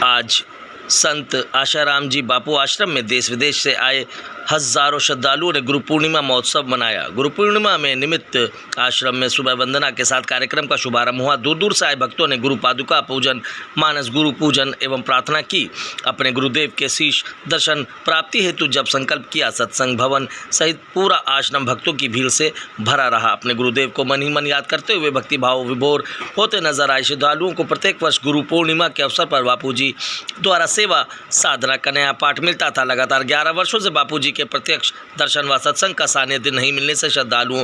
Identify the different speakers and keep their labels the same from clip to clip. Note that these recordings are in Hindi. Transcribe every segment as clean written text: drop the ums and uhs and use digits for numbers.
Speaker 1: आज संत आशाराम जी बापू आश्रम में देश विदेश से आए हजारों श्रद्धालुओं ने गुरु पूर्णिमा महोत्सव मनाया। गुरु पूर्णिमा में निमित्त आश्रम में सुबह वंदना के साथ कार्यक्रम का शुभारंभ हुआ। दूर दूर से आए भक्तों ने गुरु पादुका पूजन, मानस गुरु पूजन एवं प्रार्थना की। अपने गुरुदेव के शीश दर्शन प्राप्ति हेतु जब संकल्प किया, सत्संग भवन सहित पूरा आश्रम भक्तों की भीड़ से भरा रहा। अपने गुरुदेव को मन ही मन याद करते हुए भक्ति भाव विभोर होते नजर आए श्रद्धालुओं को प्रत्येक वर्ष गुरु पूर्णिमा के अवसर पर बापू जी द्वारा सेवा साधना का नया पाठ मिलता था। लगातार 11 वर्षों से बापू जी के प्रत्यक्ष दर्शन व सत्संग का सानिध्य नहीं मिलने से श्रद्धालुओं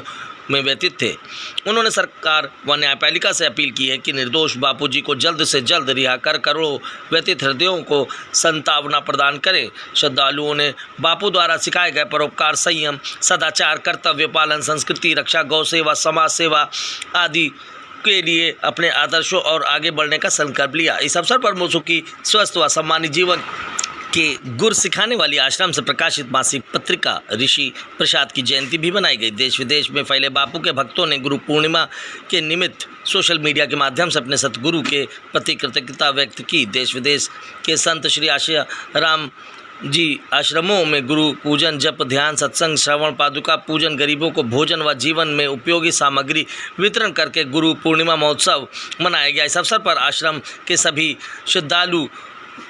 Speaker 1: में व्यतीत थे। उन्होंने सरकार व न्यायपालिका से अपील की है कि निर्दोष बापू जी को जल्द से जल्द रिहा कर करोड़ों व्यतीत हृदयों को संतावना प्रदान करें। श्रद्धालुओं ने बापू द्वारा सिखाए गए परोपकार, संयम, सदाचार, कर्तव्य पालन, संस्कृति रक्षा, गौ सेवा, समाज सेवा आदि के लिए अपने आदर्शों और आगे बढ़ने का संकल्प लिया। इस अवसर पर मुसुकी स्वस्थ व सम्मानित जीवन के गुर सिखाने वाली आश्रम से प्रकाशित मासिक पत्रिका ऋषि प्रसाद की जयंती भी मनाई गई। देश विदेश में फैले बापू के भक्तों ने गुरु पूर्णिमा के निमित्त सोशल मीडिया के माध्यम से अपने सतगुरु के प्रति कृतज्ञता व्यक्त की। देश विदेश के संत श्री आशाराम जी आश्रमों में गुरु पूजन, जप, ध्यान, सत्संग, श्रवण, पादुका पूजन, गरीबों को भोजन व जीवन में उपयोगी सामग्री वितरण करके गुरु पूर्णिमा महोत्सव मनाया गया। इस अवसर पर आश्रम के सभी श्रद्धालु,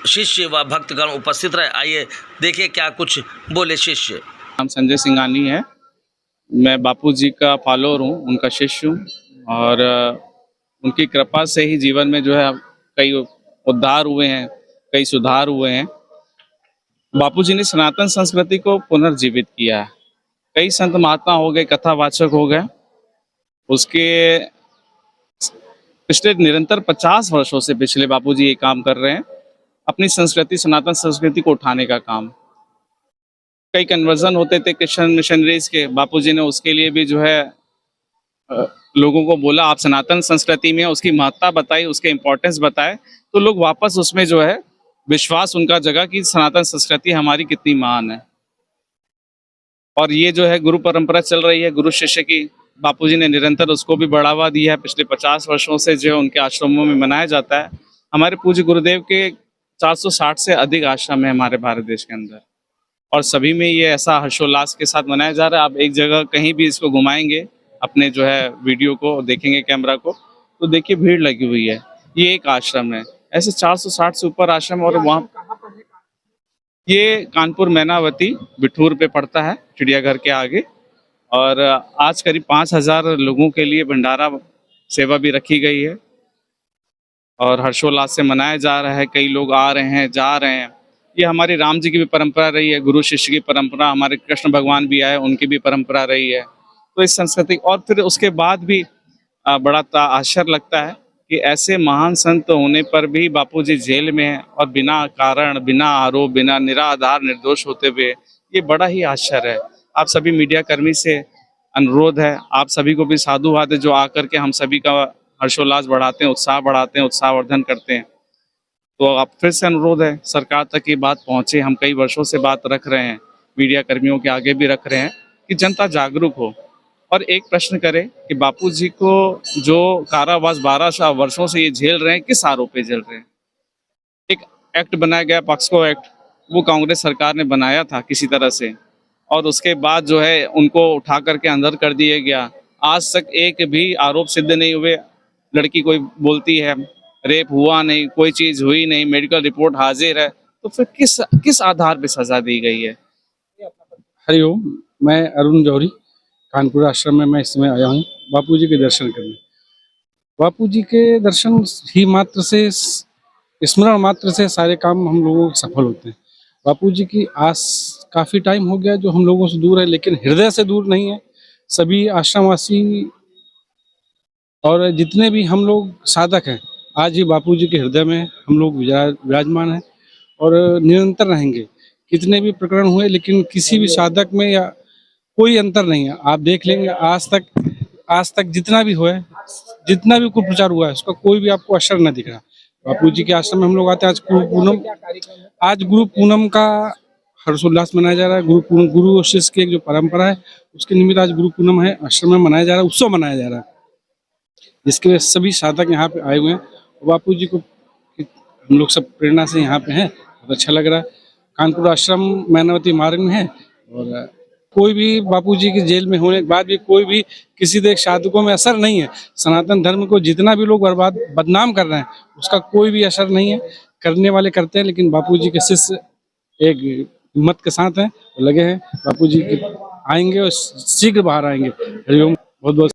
Speaker 1: शिष्य व भक्तगण उपस्थित रहे। आइए देखें क्या कुछ बोले शिष्य।
Speaker 2: नाम संजय सिंघानी है। मैं बापू जी का फॉलोअर हूँ, उनका शिष्य हूँ और उनकी कृपा से ही जीवन में जो है कई उद्धार हुए हैं, कई सुधार हुए हैं। बापू जी ने सनातन संस्कृति को पुनर्जीवित किया है। कई संत महात्मा हो गए, कथावाचक हो गए। उसके पिछले निरंतर 50 वर्षों से पिछले बापू जी ये काम कर रहे हैं, अपनी संस्कृति, सनातन संस्कृति को उठाने का काम। कई कन्वर्जन होते थे क्रिश्चियन मिशनरीज के, बापू जी ने उसके लिए भी जो है लोगों को बोला आप सनातन संस्कृति में, उसकी महत्ता बताई, उसके इम्पोर्टेंस बताए, तो लोग वापस उसमें जो है विश्वास उनका जगह कि सनातन संस्कृति हमारी कितनी महान है। और ये जो है गुरु परंपरा चल रही है गुरु शिष्य की, बापू जी ने निरंतर उसको भी बढ़ावा दिया है। पिछले 50 वर्षों से जो है उनके आश्रमों में मनाया जाता है। हमारे पूज्य गुरुदेव के 460 से अधिक आश्रम है हमारे भारत देश के अंदर और सभी में ये ऐसा हर्षोल्लास के साथ मनाया जा रहा है। आप एक जगह कहीं भी इसको घुमाएंगे, अपने जो है वीडियो को देखेंगे, कैमरा को, तो देखिए भीड़ लगी हुई है। ये एक आश्रम है, ऐसे 460 से ऊपर आश्रम। और वहाँ ये कानपुर मैनावती बिठूर पे पड़ता है, चिड़ियाघर के आगे। और आज करीब 5000 लोगों के लिए भंडारा सेवा भी रखी गई है और हर्षोल्लास से मनाया जा रहा है। कई लोग आ रहे हैं, जा रहे हैं। ये हमारी राम जी की भी परंपरा रही है, गुरु शिष्य की परंपरा, हमारे कृष्ण भगवान भी आए, उनकी भी परंपरा रही है। तो इस संस्कृति और फिर उसके बाद भी बड़ा आश्चर्य लगता है कि ऐसे महान संत होने पर भी बापू जी जेल में हैं और बिना कारण, बिना आरोप, बिना निराधार निर्दोष होते हुए, ये बड़ा ही आश्चर्य है। आप सभी मीडिया कर्मी से अनुरोध है, आप सभी को भी साधुवाद है जो आकर के हम सभी का हर्षोल्लास बढ़ाते हैं, उत्साह बढ़ाते हैं, उत्साहवर्धन करते हैं। तो आप फिर से अनुरोध है सरकार तक ये बात पहुंचे। हम कई वर्षों से बात रख रहे हैं, मीडिया कर्मियों के आगे भी रख रहे हैं कि जनता जागरूक हो और एक प्रश्न करे कि बापू जी को जो कारावास 12 वर्षों से ये झेल रहे हैं, किस आरोप पे झेल रहे हैं। एक एक्ट बनाया गया, पॉक्सो एक्ट, वो कांग्रेस सरकार ने बनाया था किसी तरह से, और उसके बाद जो है उनको उठा करके अंदर कर दिया गया। आज तक एक भी आरोप सिद्ध नहीं हुए। लड़की कोई बोलती है रेप हुआ नहीं, कोई चीज हुई नहीं, मेडिकल रिपोर्ट हाजिर है, तो फिर किस आधार पे सजा दी गई है।
Speaker 3: हरिओम, मैं अरुण जौहरी, कानपुर आश्रम में मैं इस समय आया हूँ बापू जी के दर्शन करने। बापू जी के दर्शन ही मात्र से, स्मरण मात्र से सारे काम हम लोगों के सफल होते हैं। बापू जी की आस काफ़ी टाइम हो गया जो हम लोगों से दूर है, लेकिन हृदय से दूर नहीं है। सभी आश्रमवासी और जितने भी हम लोग साधक हैं, आज ही बापू जी के हृदय में हम लोग विराजमान हैं और निरंतर रहेंगे। कितने भी प्रकरण हुए, लेकिन किसी भी साधक में या कोई अंतर नहीं है। आप देख लेंगे आज तक जितना भी हुआ है, जितना भी कुप्रचार हुआ है, उसका कोई भी आपको असर न दिख रहा। बापू जी के आश्रम में हम लोग आते हैं। आज गुरु पूनम का हर्षोल्लास मनाया जा रहा है। गुरु और शिष्य की एक जो परंपरा है, उसके निमित्त आज गुरु पूनम है, आश्रम में मनाया जा रहा है, उत्सव मनाया जा रहा है, जिसके लिए सभी साधक यहाँ पे आए हुए हैं। बापू जी को हम लोग सब प्रेरणा से यहाँ पे हैं, बहुत अच्छा लग रहा है। कानपुर आश्रम मानवती मार्ग में है और कोई भी बापूजी की जेल में होने के बाद भी कोई भी किसी देश साधकों में असर नहीं है। सनातन धर्म को जितना भी लोग बदनाम कर रहे हैं उसका कोई भी असर नहीं है। करने वाले करते हैं, लेकिन बापूजी के शिष्य एक हिम्मत के साथ हैं, लगे हैं। बापूजी के आएंगे और शीघ्र बाहर आएंगे। हरिओम। बहुत बहुत